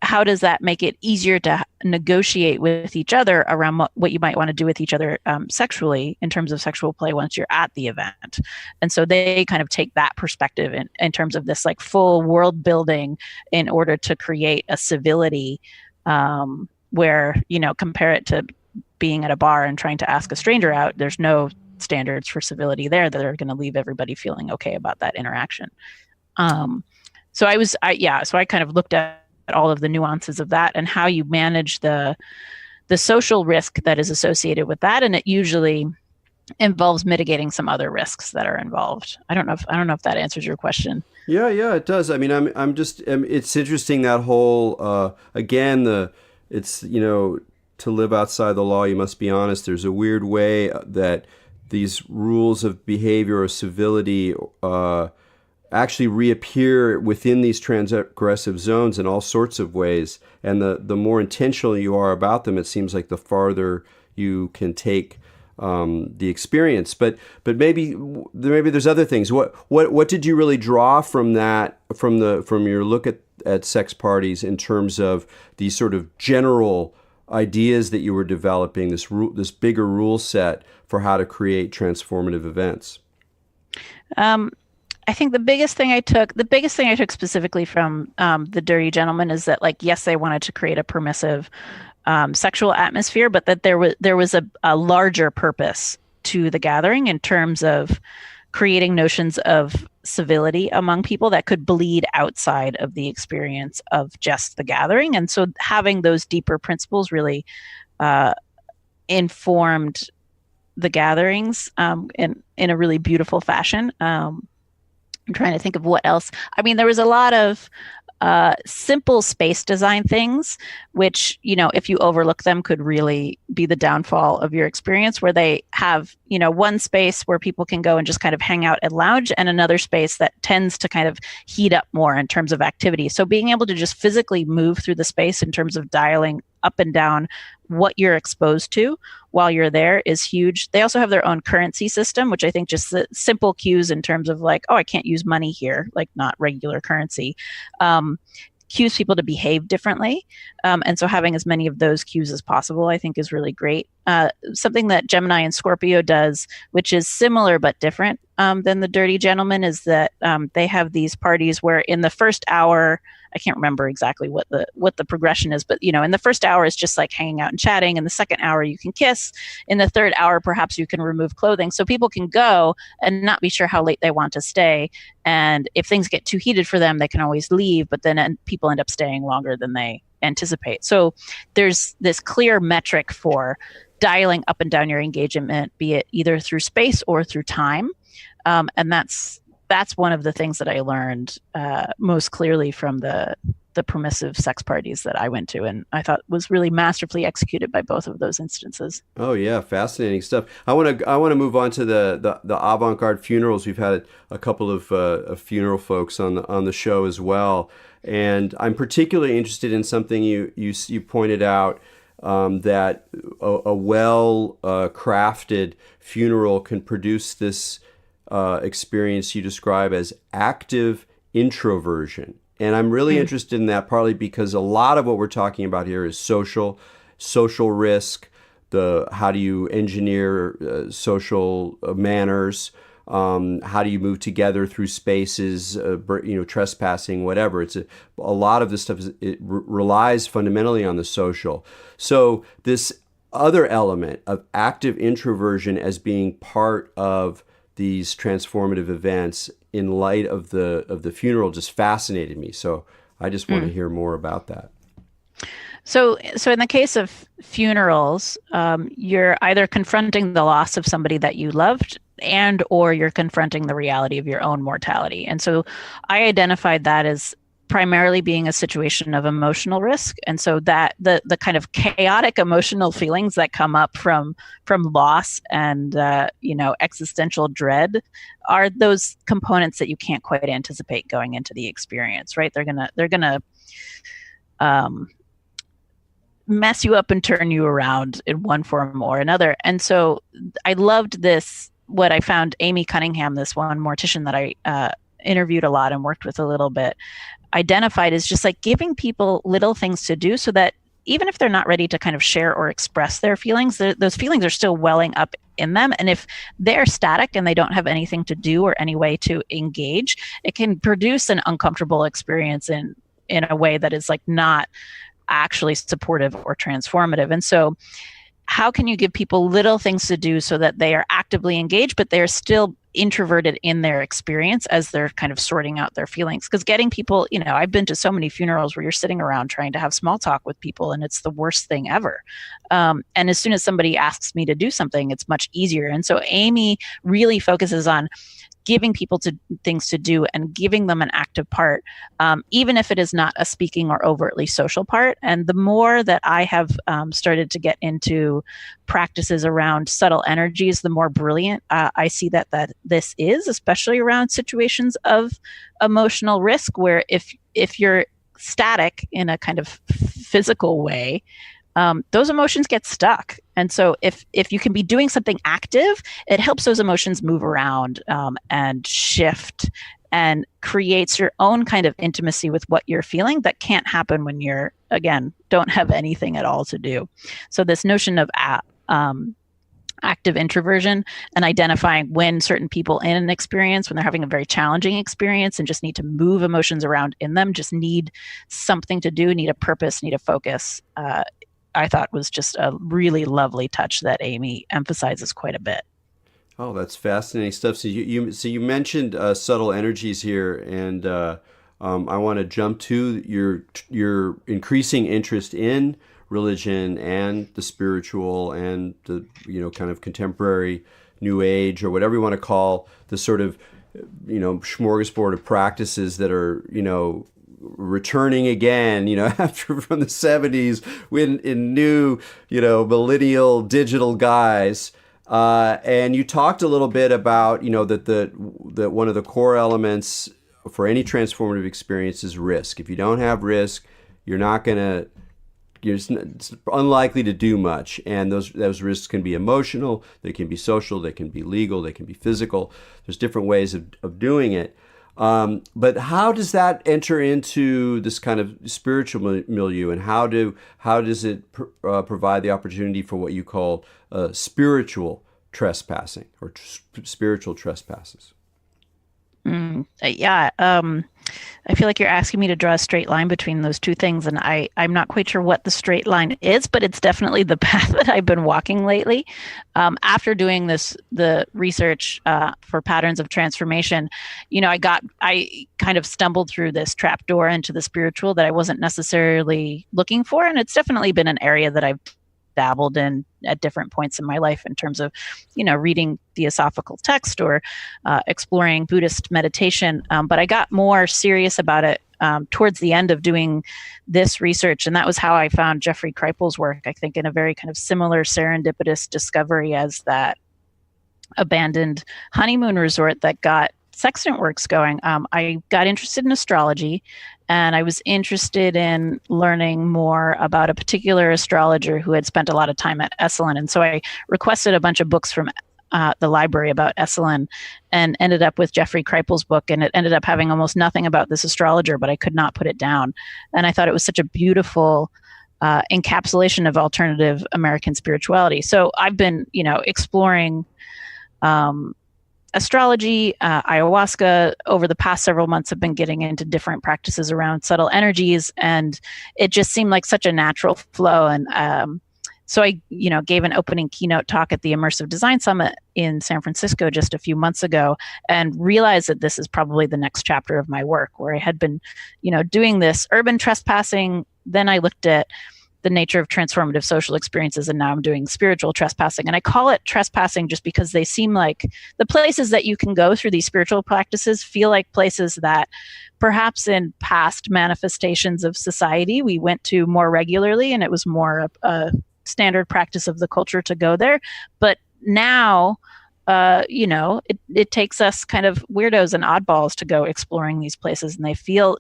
how does that make it easier to negotiate with each other around what you might want to do with each other sexually, in terms of sexual play, once you're at the event? And so they kind of take that perspective in terms of this like full world building, in order to create a civility where, compare it to being at a bar and trying to ask a stranger out. There's no standards for civility there that are going to leave everybody feeling okay about that interaction. So I kind of looked at all of the nuances of that, and how you manage the social risk that is associated with that. And it usually involves mitigating some other risks that are involved. I don't know if that answers your question. Yeah, yeah, it does. I mean, it's interesting that whole, again, it's, to live outside the law, you must be honest. There's a weird way that these rules of behavior or civility, actually reappear within these transgressive zones in all sorts of ways. And the more intentional you are about them, it seems like the farther you can take the experience. But maybe there's other things. What did you really draw from that, from your look at sex parties, in terms of these sort of general ideas that you were developing, this bigger rule set for how to create transformative events? I think the biggest thing I took specifically from the Dirty Gentleman is that, like, yes, they wanted to create a permissive sexual atmosphere, but that there was a larger purpose to the gathering in terms of creating notions of civility among people that could bleed outside of the experience of just the gathering. And so having those deeper principles really informed the gatherings in a really beautiful fashion. I'm trying to think of what else. I mean, there was a lot of simple space design things, which, if you overlook them, could really be the downfall of your experience, where they have, one space where people can go and just kind of hang out and lounge, and another space that tends to kind of heat up more in terms of activity. So being able to just physically move through the space in terms of dialing up and down what you're exposed to while you're there is huge. They also have their own currency system, which I think just the simple cues in terms of, like, oh, I can't use money here, like not regular currency, cues people to behave differently. And so having as many of those cues as possible, I think, is really great. Something that Gemini and Scorpio does, which is similar but different than the Dirty Gentleman, is that they have these parties where in the first hour, I can't remember exactly what the progression is, but in the first hour is just like hanging out and chatting. In the second hour, you can kiss. In the third hour, perhaps you can remove clothing, so people can go and not be sure how late they want to stay. And if things get too heated for them, they can always leave. But then people end up staying longer than they anticipate. So there's this clear metric for dialing up and down your engagement, be it either through space or through time. And that's one of the things that I learned most clearly from the permissive sex parties that I went to, and I thought was really masterfully executed by both of those instances. Oh yeah, fascinating stuff. I want to move on to the avant-garde funerals. We've had a couple of funeral folks on the show as well, and I'm particularly interested in something you pointed out, that a well crafted funeral can produce this experience you describe as active introversion. And I'm really interested in that, partly because a lot of what we're talking about here is social risk, how do you engineer social manners, how do you move together through spaces, trespassing, whatever. A lot of this stuff relies fundamentally on the social. So this other element of active introversion as being part of these transformative events in light of the funeral just fascinated me. So I just want to hear more about that. So in the case of funerals, you're either confronting the loss of somebody that you loved, or you're confronting the reality of your own mortality. And so I identified that as primarily being a situation of emotional risk. And so that the kind of chaotic emotional feelings that come up from loss and existential dread are those components that you can't quite anticipate going into the experience, right? They're gonna mess you up and turn you around in one form or another. And so I loved this, what I found Amy Cunningham, this one mortician that I interviewed a lot and worked with a little bit, identified as just like giving people little things to do so that even if they're not ready to kind of share or express their feelings, those feelings are still welling up in them. And if they're static and they don't have anything to do or any way to engage, it can produce an uncomfortable experience in a way that is like not actually supportive or transformative. And so how can you give people little things to do so that they are actively engaged, but they're still introverted in their experience as they're kind of sorting out their feelings. Because getting people, I've been to so many funerals where you're sitting around trying to have small talk with people, and it's the worst thing ever. And as soon as somebody asks me to do something, it's much easier. And so Amy really focuses on giving people things to do and giving them an active part, even if it is not a speaking or overtly social part. And the more that I have started to get into practices around subtle energies, the more brilliant I see that this is, especially around situations of emotional risk, where if you're static in a kind of physical way, those emotions get stuck. And so if you can be doing something active, it helps those emotions move around and shift, and creates your own kind of intimacy with what you're feeling that can't happen when you're, again, don't have anything at all to do. So this notion of active introversion and identifying when certain people in an experience, when they're having a very challenging experience and just need to move emotions around in them, just need something to do, need a purpose, need a focus, I thought was just a really lovely touch that Amy emphasizes quite a bit. Oh, that's fascinating stuff. So you mentioned subtle energies here, and I want to jump to your increasing interest in religion and the spiritual and the kind of contemporary New Age, or whatever you want to call the sort of smorgasbord of practices that are returning again, after from the 70s in new, millennial digital guise. And you talked a little bit about, that one of the core elements for any transformative experience is risk. If you don't have risk, you're it's unlikely to do much. And those risks can be emotional, they can be social, they can be legal, they can be physical. There's different ways of doing it. But how does that enter into this kind of spiritual milieu, and how does it provide the opportunity for what you call spiritual trespassing, or spiritual trespasses? Yeah. I feel like you're asking me to draw a straight line between those two things, and I'm not quite sure what the straight line is, but it's definitely the path that I've been walking lately. After doing the research for patterns of transformation, I kind of stumbled through this trapdoor into the spiritual that I wasn't necessarily looking for, and it's definitely been an area that I've dabbled in at different points in my life in terms of, reading theosophical text or exploring Buddhist meditation. But I got more serious about it towards the end of doing this research. And that was how I found Jeffrey Kripal's work, I think, in a very kind of similar serendipitous discovery as that abandoned honeymoon resort that got sextant works going. I got interested in astrology, and I was interested in learning more about a particular astrologer who had spent a lot of time at Esalen. And so I requested a bunch of books from the library about Esalen, and ended up with Jeffrey Kripal's book. And it ended up having almost nothing about this astrologer, but I could not put it down. And I thought it was such a beautiful encapsulation of alternative American spirituality. So I've been, exploring astrology, ayahuasca. Over the past several months, have been getting into different practices around subtle energies, and it just seemed like such a natural flow. And so I, gave an opening keynote talk at the Immersive Design Summit in San Francisco just a few months ago, and realized that this is probably the next chapter of my work, where I had been, doing this urban trespassing. Then I looked at the nature of transformative social experiences, and now I'm doing spiritual trespassing. And I call it trespassing just because they seem like the places that you can go through these spiritual practices feel like places that perhaps in past manifestations of society we went to more regularly, and it was more a standard practice of the culture to go there. But now, it takes us kind of weirdos and oddballs to go exploring these places, and they feel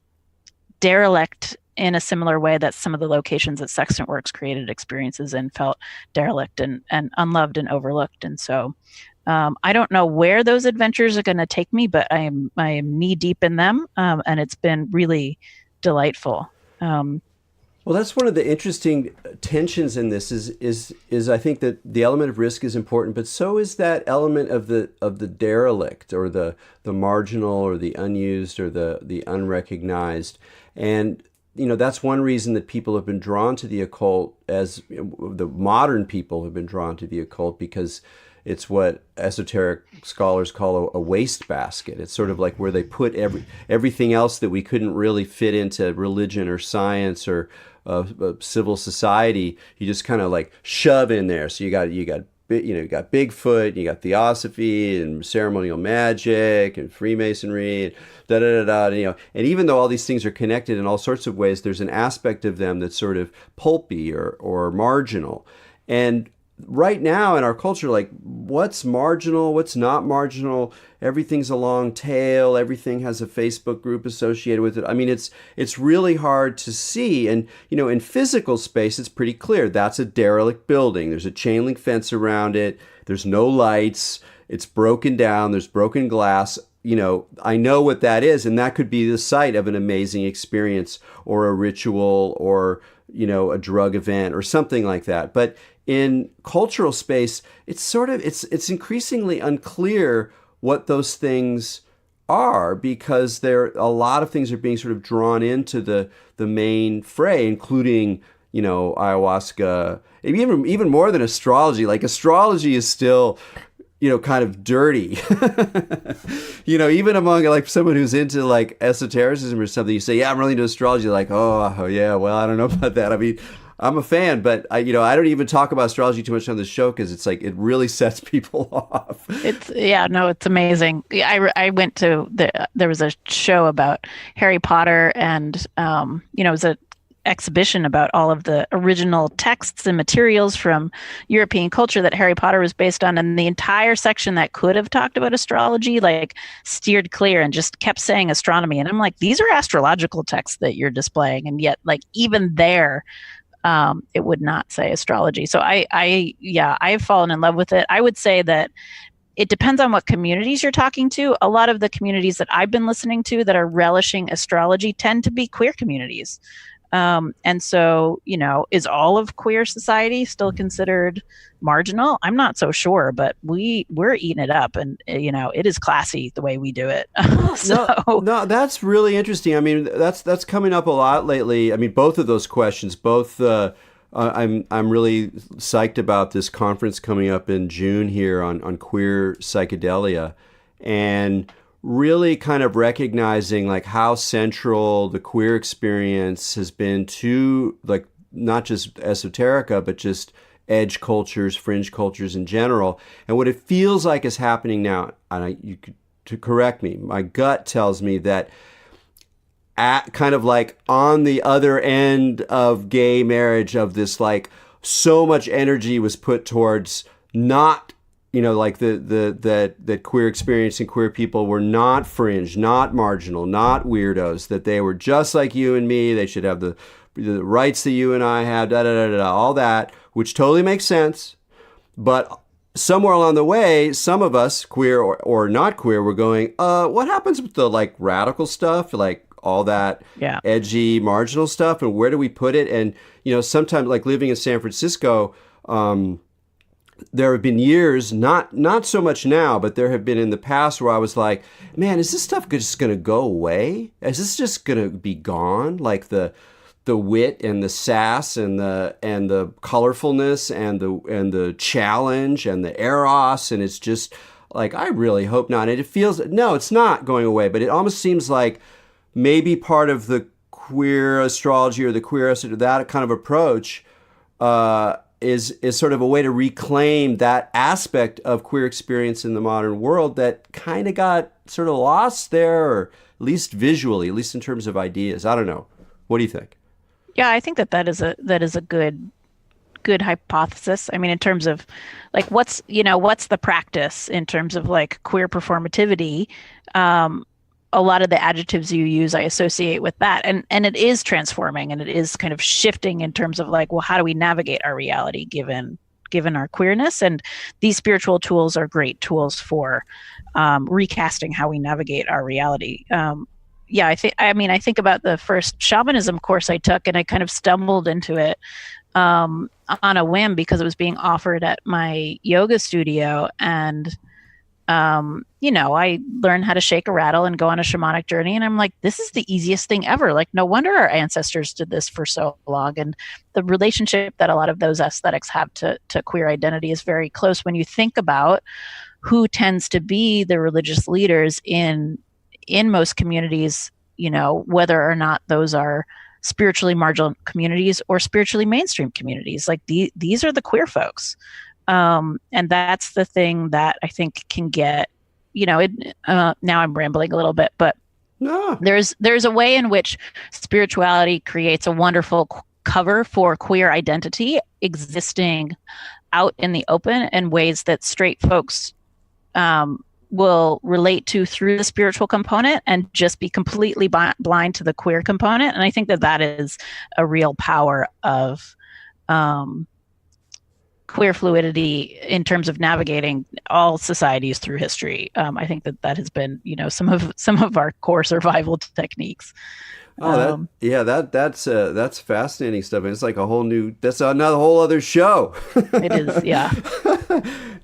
derelict in a similar way that some of the locations that Sextant Works created experiences in felt derelict and unloved and overlooked. And so I don't know where those adventures are going to take me, but I am knee deep in them, and it's been really delightful. Well, that's one of the interesting tensions in this is I think that the element of risk is important, but so is that element of the derelict, or the marginal, or the unused, or the unrecognized. And that's one reason that people have been drawn to the occult, as the modern people have been drawn to the occult, because it's what esoteric scholars call a wastebasket. It's sort of like where they put everything else that we couldn't really fit into religion or science or civil society. You just kind of like shove in there. So you got Bigfoot, you got Theosophy and ceremonial magic and Freemasonry and da da da da. And even though all these things are connected in all sorts of ways, there's an aspect of them that's sort of pulpy or marginal. And right now in our culture, like what's marginal, what's not marginal, everything's a long tail, everything has a Facebook group associated with it. I mean, it's really hard to see. And in physical space, it's pretty clear that's a derelict building. There's a chain link fence around it, there's no lights, it's broken down, there's broken glass. I know what that is, and that could be the site of an amazing experience or a ritual or a drug event or something like that. But in cultural space, it's increasingly unclear what those things are, because a lot of things are being sort of drawn into the main fray, including ayahuasca, even more than astrology. Like astrology is still kind of dirty. Even among like someone who's into like esotericism or something, you say, yeah, I'm really into astrology. Like, oh yeah, well, I don't know about that. I mean, I'm a fan, but I don't even talk about astrology too much on the show because it's like it really sets people off. It's amazing. I went to there was a show about Harry Potter, and it was a exhibition about all of the original texts and materials from European culture that Harry Potter was based on, and the entire section that could have talked about astrology like steered clear and just kept saying astronomy. And I'm like, these are astrological texts that you're displaying, and yet like even there it would not say astrology. So I've fallen in love with it. I would say that it depends on what communities you're talking to. A lot of the communities that I've been listening to that are relishing astrology tend to be queer communities. And so, is all of queer society still considered marginal? I'm not so sure, but we're eating it up, and it is classy the way we do it. No, that's really interesting. I mean, that's coming up a lot lately. I mean, both of those questions, I'm really psyched about this conference coming up in June here on queer psychedelia, and really kind of recognizing like how central the queer experience has been to like not just esoterica, but just edge cultures, fringe cultures in general. And what it feels like is happening now, and you could to correct me, my gut tells me that at kind of like on the other end of gay marriage, of this like so much energy was put towards not like that queer experience and queer people were not fringe, not marginal, not weirdos, that they were just like you and me. They should have the rights that you and I have, all that, which totally makes sense. But somewhere along the way, some of us, queer or not queer, were going, what happens with the like radical stuff, like all that edgy, marginal stuff, and where do we put it? And sometimes like living in San Francisco, there have been years, not so much now, but there have been in the past where I was like, man, is this stuff just going to go away? Is this just going to be gone? Like the wit and the sass and the colorfulness and the challenge and the eros, and it's just like, I really hope not. And it feels, no, it's not going away, but it almost seems like maybe part of the queer astrology or the queer that kind of approach is sort of a way to reclaim that aspect of queer experience in the modern world that kind of got sort of lost there, or at least visually, at least in terms of ideas. I don't know. What do you think? Yeah, I think that is a good hypothesis. I mean, in terms of like what's the practice in terms of like queer performativity. A lot of the adjectives you use, I associate with that. And it is transforming, and it is kind of shifting in terms of like, well, how do we navigate our reality given our queerness? And these spiritual tools are great tools for recasting how we navigate our reality. I think about the first shamanism course I took, and I kind of stumbled into it on a whim because it was being offered at my yoga studio. And I learned how to shake a rattle and go on a shamanic journey. And I'm like, this is the easiest thing ever. Like, no wonder our ancestors did this for so long. And the relationship that a lot of those aesthetics have to queer identity is very close when you think about who tends to be the religious leaders in most communities, whether or not those are spiritually marginal communities or spiritually mainstream communities. Like these are the queer folks. And that's the thing that I think can get, now I'm rambling a little bit, but No. there's a way in which spirituality creates a wonderful cover for queer identity existing out in the open in ways that straight folks will relate to through the spiritual component and just be completely blind to the queer component. And I think that is a real power of queer fluidity in terms of navigating all societies through history. I think that has been, some of our core survival techniques. Oh, that's fascinating stuff. And it's like that's another whole other show. It is, yeah.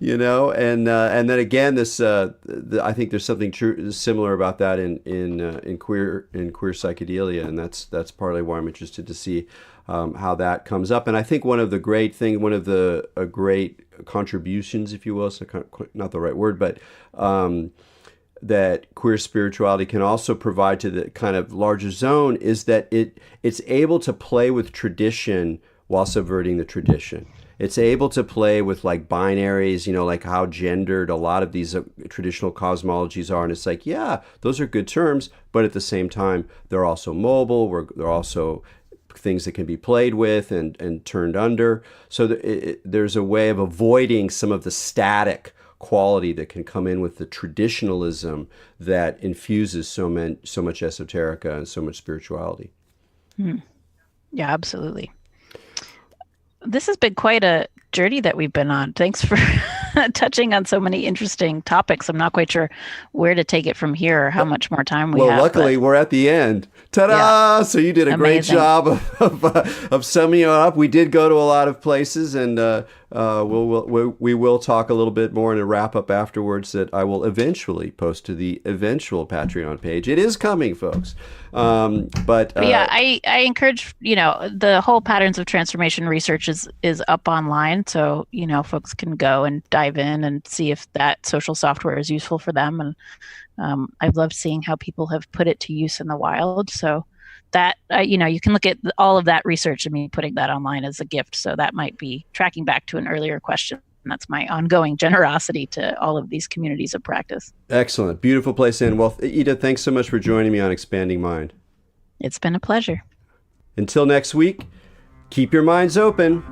And then again, I think there's something similar about that in queer psychedelia, and that's partly why I'm interested to see how that comes up. And I think one of the great contributions, if you will, so not the right word, but that queer spirituality can also provide to the kind of larger zone is that it's able to play with tradition while subverting the tradition. It's able to play with like binaries, like how gendered a lot of these traditional cosmologies are. And it's like, yeah, those are good terms, but at the same time, they're also mobile. They're also things that can be played with and turned under. So there's a way of avoiding some of the static quality that can come in with the traditionalism that infuses so much esoterica and so much spirituality. Yeah, absolutely. This has been quite a journey that we've been on. Thanks for touching on so many interesting topics. I'm not quite sure where to take it from here or how much more time we have. Well, luckily, we're at the end. Ta-da! Yeah. So you did a great job of summing it up. We did go to a lot of places, and we will talk a little bit more in a wrap-up afterwards that I will eventually post to the eventual Patreon page. It is coming, folks. But yeah, I encourage, the whole patterns of transformation research is up online. So, folks can go and dive in and see if that social software is useful for them. And I've loved seeing how people have put it to use in the wild. So that, you can look at all of that research and me putting that online as a gift. So that might be tracking back to an earlier question. And that's my ongoing generosity to all of these communities of practice. Excellent. Beautiful place in. Well, Ida, thanks so much for joining me on Expanding Mind. It's been a pleasure. Until next week, keep your minds open.